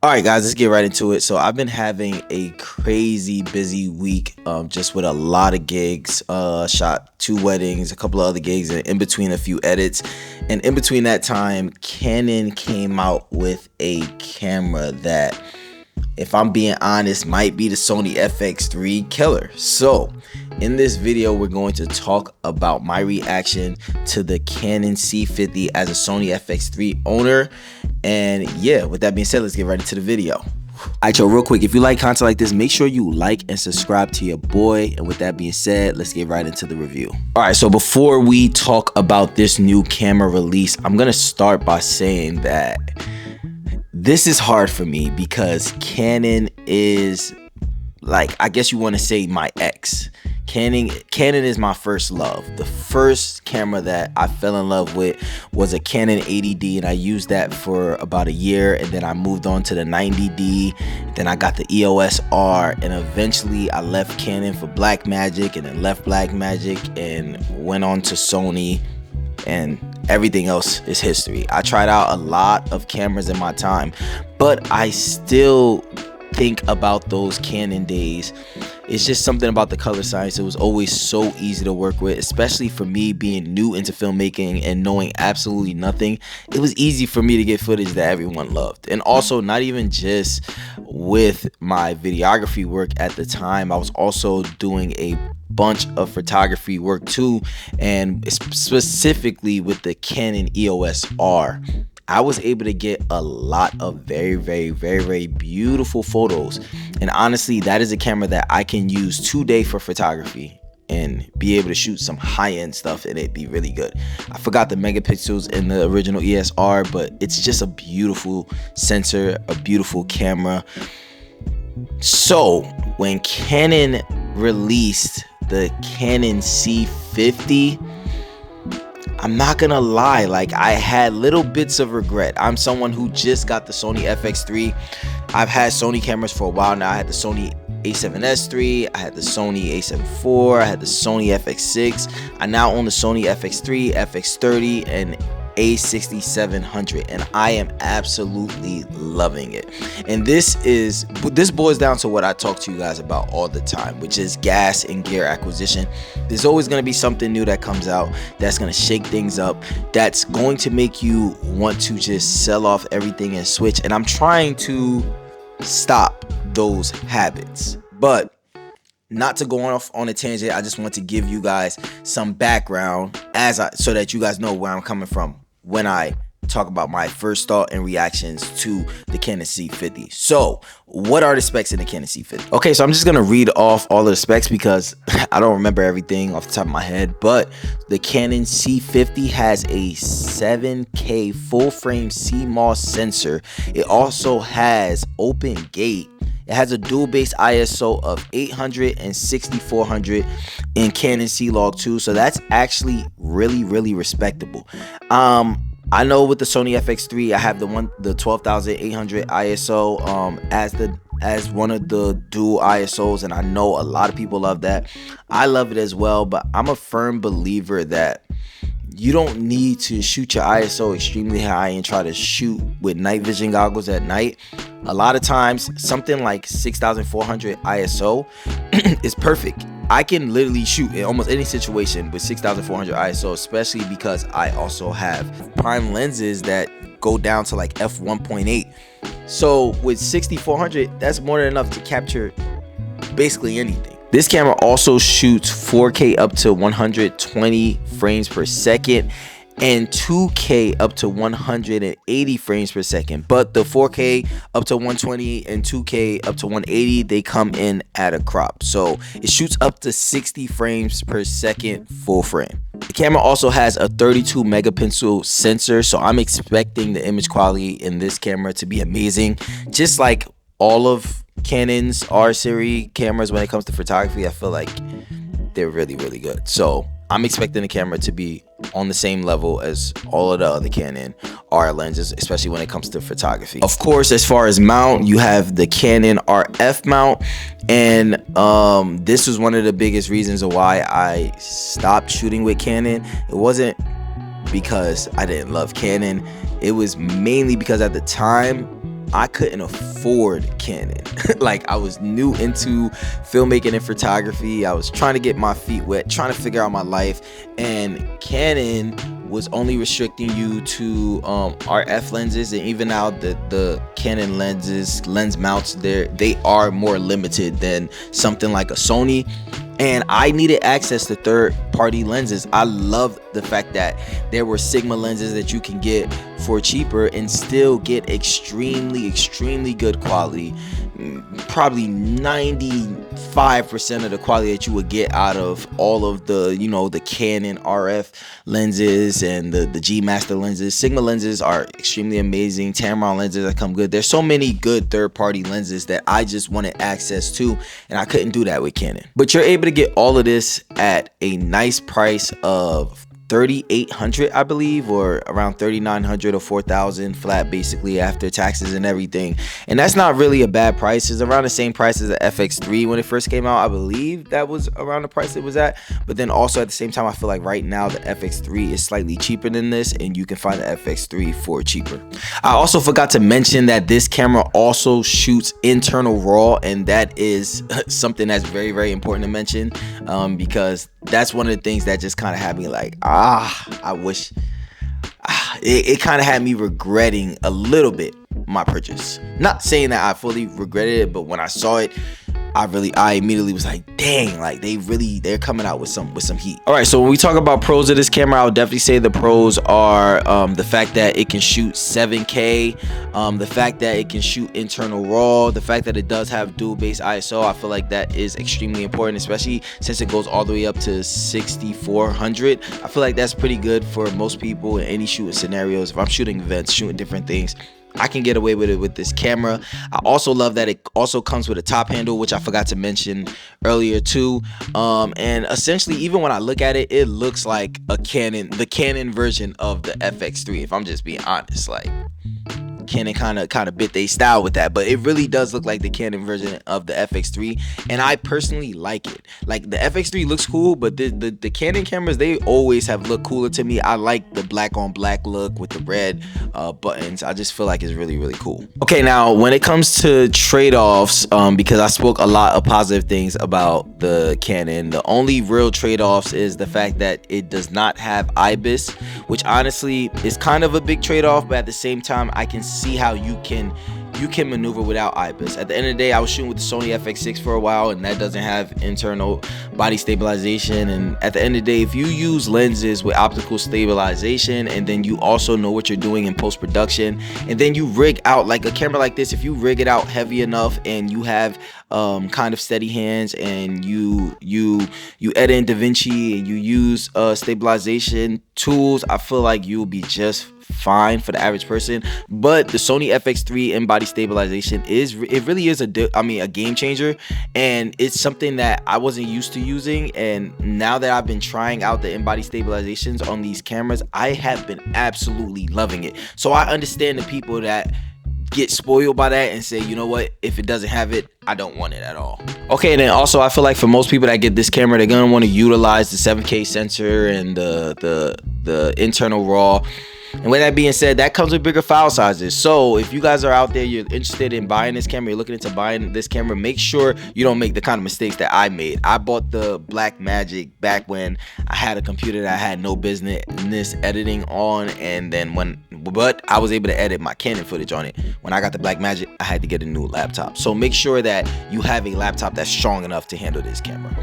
All right, guys, let's get right into it. So I've been having a crazy busy week, just with a lot of gigs. Shot 2 weddings, a couple of other gigs, and in between a few edits. And in between that time, Canon came out with a camera that, if I'm being honest, might be the Sony FX3 killer. So in this video, we're going to talk about my reaction to the Canon C50 as a Sony FX3 owner. And yeah, with that being said, let's get right into the video. Alright, yo, real quick, if you like content like this, make sure you like and subscribe to your boy. And with that being said, let's get right into the review. Alright, so before we talk about this new camera release, I'm gonna start by saying that this is hard for me because Canon is, like, I guess you want to say, my ex. Canon is my first love. The first camera that I fell in love with was a Canon 80D, and I used that for about a year, and then I moved on to the 90D, then I got the EOS R, and eventually I left Canon for Blackmagic, and then left Blackmagic and went on to Sony, and everything else is history. I tried out a lot of cameras in my time, but I still think about those Canon days. It's just something about the color science. It was always so easy to work with, especially for me being new into filmmaking and knowing absolutely nothing. It was easy for me to get footage that everyone loved. And also, not even just with my videography work at the time, I was also doing a bunch of photography work too, and specifically with the Canon EOS R. I was able to get a lot of very beautiful photos, and honestly, that is a camera that I can use today for photography and be able to shoot some high-end stuff and it'd be really good. I forgot the megapixels in the original EOS R, but it's just a beautiful sensor, a beautiful camera. So when Canon released the Canon C50, I'm not gonna lie, like, I had little bits of regret. I'm someone who just got the Sony FX3. I've had Sony cameras for a while now. I had the Sony A7S III, I had the Sony A7 IV, I had the Sony FX6. I now own the Sony FX3, FX30, and A6700, and I am absolutely loving it. And this boils down to what I talk to you guys about all the time, which is gas and gear acquisition. There's always going to be something new that comes out that's going to shake things up, that's going to make you want to just sell off everything and switch, and I'm trying to stop those habits. But not to go off on a tangent, I just want to give you guys some background so that you guys know where I'm coming from when I talk about my first thought and reactions to the Canon C50. So, what are the specs in the Canon C50? Okay, so I'm just gonna read off all of the specs because I don't remember everything off the top of my head, but the Canon C50 has a 7K full frame CMOS sensor. It also has open gate. It has a dual base ISO of 800 and 6400 in Canon C-Log 2, so that's actually really respectable. I know with the Sony FX3, I have the 12800 ISO as one of the dual ISOs, and I know a lot of people love that. I love it as well, but I'm a firm believer that you don't need to shoot your ISO extremely high and try to shoot with night vision goggles at night. A lot of times, something like 6400 ISO is perfect. I can literally shoot in almost any situation with 6400 ISO, especially because I also have prime lenses that go down to like f1.8. So with 6400, that's more than enough to capture basically anything. This camera also shoots 4K up to 120 frames per second and 2K up to 180 frames per second. But the 4K up to 120 and 2K up to 180, they come in at a crop. So it shoots up to 60 frames per second full frame. The camera also has a 32 megapixel sensor, so I'm expecting the image quality in this camera to be amazing. Just like all of Canon's R series cameras when it comes to photography, I feel like they're really good. So I'm expecting the camera to be on the same level as all of the other Canon R lenses, especially when it comes to photography. Of course, as far as mount, you have the Canon RF mount, and this was one of the biggest reasons why I stopped shooting with Canon. It wasn't because I didn't love Canon, it was mainly because at the time I couldn't afford Canon. Like, I was new into filmmaking and photography. I was trying to get my feet wet, trying to figure out my life, and Canon was only restricting you to RF lenses, and even now the Canon lens mounts, they are more limited than something like a Sony. And I needed access to third-party lenses. I love the fact that there were Sigma lenses that you can get for cheaper and still get extremely good quality. Probably 95% of the quality that you would get out of all of the, the Canon RF lenses and the G Master lenses. Sigma lenses are extremely amazing. Tamron lenses that come good. There's so many good third-party lenses that I just wanted access to, and I couldn't do that with Canon. But you're able to get all of this at a nice price of $3,800, I believe, or around $3,900 or $4,000 flat, basically, after taxes and everything. And that's not really a bad price. It's around the same price as the FX3 when it first came out. I believe that was around the price it was at. But then also at the same time, I feel like right now the FX3 is slightly cheaper than this, and you can find the FX3 for cheaper. I also forgot to mention that this camera also shoots internal RAW, and that is something that's very important to mention, because that's one of the things that just kind of had me like, I wish. It kind of had me regretting a little bit my purchase. Not saying that I fully regretted it, but when I saw it, I immediately was like, dang, like they're coming out with some heat. All right, so when we talk about pros of this camera, I would definitely say the pros are the fact that it can shoot 7K, the fact that it can shoot internal RAW, the fact that it does have dual base ISO. I feel like that is extremely important, especially since it goes all the way up to 6400. I feel like that's pretty good for most people in any shooting scenarios. If I'm shooting events, shooting different things, I can get away with it with this camera. I also love that it also comes with a top handle, which I forgot to mention earlier too. And essentially, even when I look at it, it looks like the Canon version of the FX3. If I'm just being honest, like, Canon kind of bit their style with that, but it really does look like the Canon version of the FX3, and I personally like it. Like, the FX3 looks cool, but the Canon cameras, they always have looked cooler to me. I like the black on black look with the red buttons. I just feel like it's really cool. Okay, now when it comes to trade-offs, because I spoke a lot of positive things about the Canon, the only real trade-offs is the fact that it does not have IBIS, which honestly is kind of a big trade-off, but at the same time, I can see how you can maneuver without IBIS. At the end of the day, I was shooting with the Sony FX3 for a while, and that doesn't have internal body stabilization. And at the end of the day, if you use lenses with optical stabilization, and then you also know what you're doing in post-production, and then you rig out, like a camera like this, if you rig it out heavy enough and you have kind of steady hands, and you edit in DaVinci and you use stabilization tools, I feel like you'll be just fine for the average person. But the Sony FX3 in-body stabilization really is a game changer, and it's something that I wasn't used to using. And now that I've been trying out the in-body stabilizations on these cameras, I have been absolutely loving it. So I understand the people that get spoiled by that and say, you know what, if it doesn't have it, I don't want it at all. Okay, and then also I feel like for most people that get this camera, they're gonna want to utilize the 7K sensor and the internal RAW. And with that being said, that comes with bigger file sizes. So if you guys are out there, you're interested in buying this camera, you're looking into buying this camera, make sure you don't make the kind of mistakes that I made. I bought the Blackmagic back when I had a computer that I had no business editing on, and then but I was able to edit my Canon footage on it. When I got the Blackmagic, I had to get a new laptop. So make sure that you have a laptop that's strong enough to handle this camera.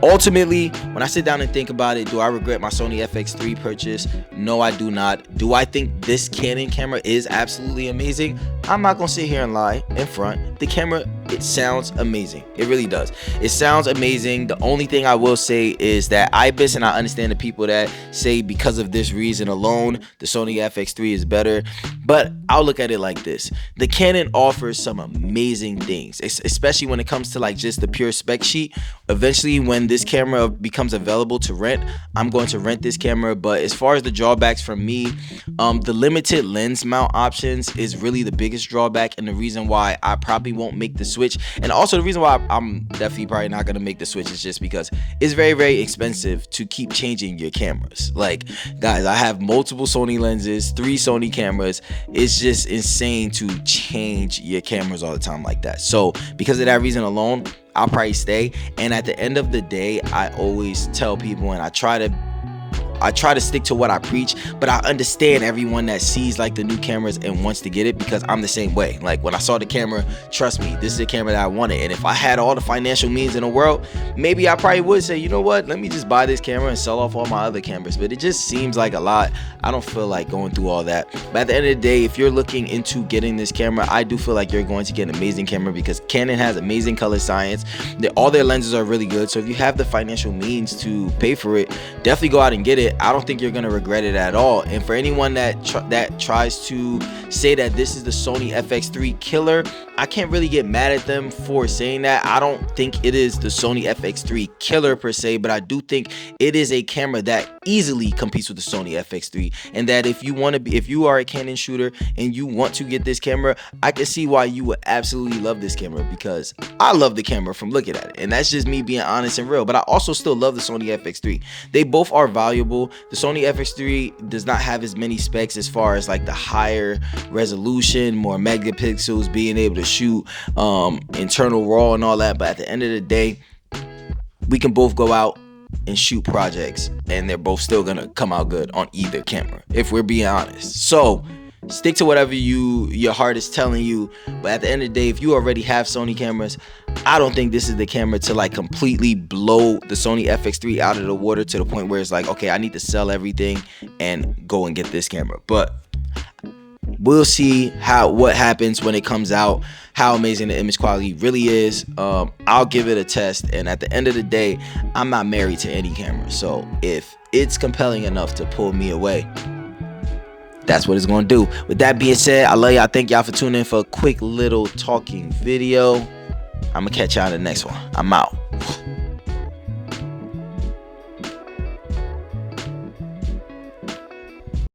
Ultimately, when I sit down and think about it, do I regret my Sony FX3 purchase? No, I do not. Do I think this Canon camera is absolutely amazing? I'm not gonna sit here and lie in front. The camera, it sounds amazing. It really does. It sounds amazing. The only thing I will say is that IBIS, and I understand the people that say because of this reason alone, the Sony FX3 is better. But I'll look at it like this. The Canon offers some amazing things, especially when it comes to like just the pure spec sheet. Eventually, when this camera becomes available to rent, I'm going to rent this camera. But as far as the drawbacks for me, the limited lens mount options is really the biggest drawback, and the reason why I probably won't make the switch switch. And also the reason why I'm definitely probably not gonna make the switch is just because it's very, very expensive to keep changing your cameras. Like, guys, I have multiple Sony lenses, 3 Sony cameras. It's just insane to change your cameras all the time like that. So because of that reason alone, I'll probably stay. And at the end of the day, I always tell people, and I try to stick to what I preach, but I understand everyone that sees like the new cameras and wants to get it, because I'm the same way. Like, when I saw the camera, trust me, this is the camera that I wanted. And if I had all the financial means in the world, maybe I probably would say, you know what, let me just buy this camera and sell off all my other cameras. But it just seems like a lot. I don't feel like going through all that. But at the end of the day, if you're looking into getting this camera, I do feel like you're going to get an amazing camera, because Canon has amazing color science. All their lenses are really good. So if you have the financial means to pay for it, definitely go out and get it. I don't think you're gonna regret it at all. And for anyone that tries to say that this is the Sony FX3 killer, I can't really get mad at them for saying that. I don't think it is the Sony FX3 killer per se, but I do think it is a camera that easily competes with the Sony FX3. And that if you are a Canon shooter and you want to get this camera, I can see why you would absolutely love this camera, because I love the camera from looking at it. And that's just me being honest and real. But I also still love the Sony FX3. They both are valuable. The Sony FX3 does not have as many specs as far as like the higher resolution, more megapixels, being able to shoot internal RAW and all that. But at the end of the day, we can both go out and shoot projects, and they're both still gonna come out good on either camera, if we're being honest. So stick to whatever your heart is telling you. But at the end of the day, if you already have Sony cameras, I don't think this is the camera to like completely blow the Sony FX3 out of the water to the point where it's like, okay, I need to sell everything and go and get this camera. But we'll see what happens when it comes out, how amazing the image quality really is. I'll give it a test, and at the end of the day, I'm not married to any camera. So if it's compelling enough to pull me away, that's what it's gonna do. With that being said, I love y'all. Thank y'all for tuning in for a quick little talking video. I'm gonna catch y'all in the next one. I'm out.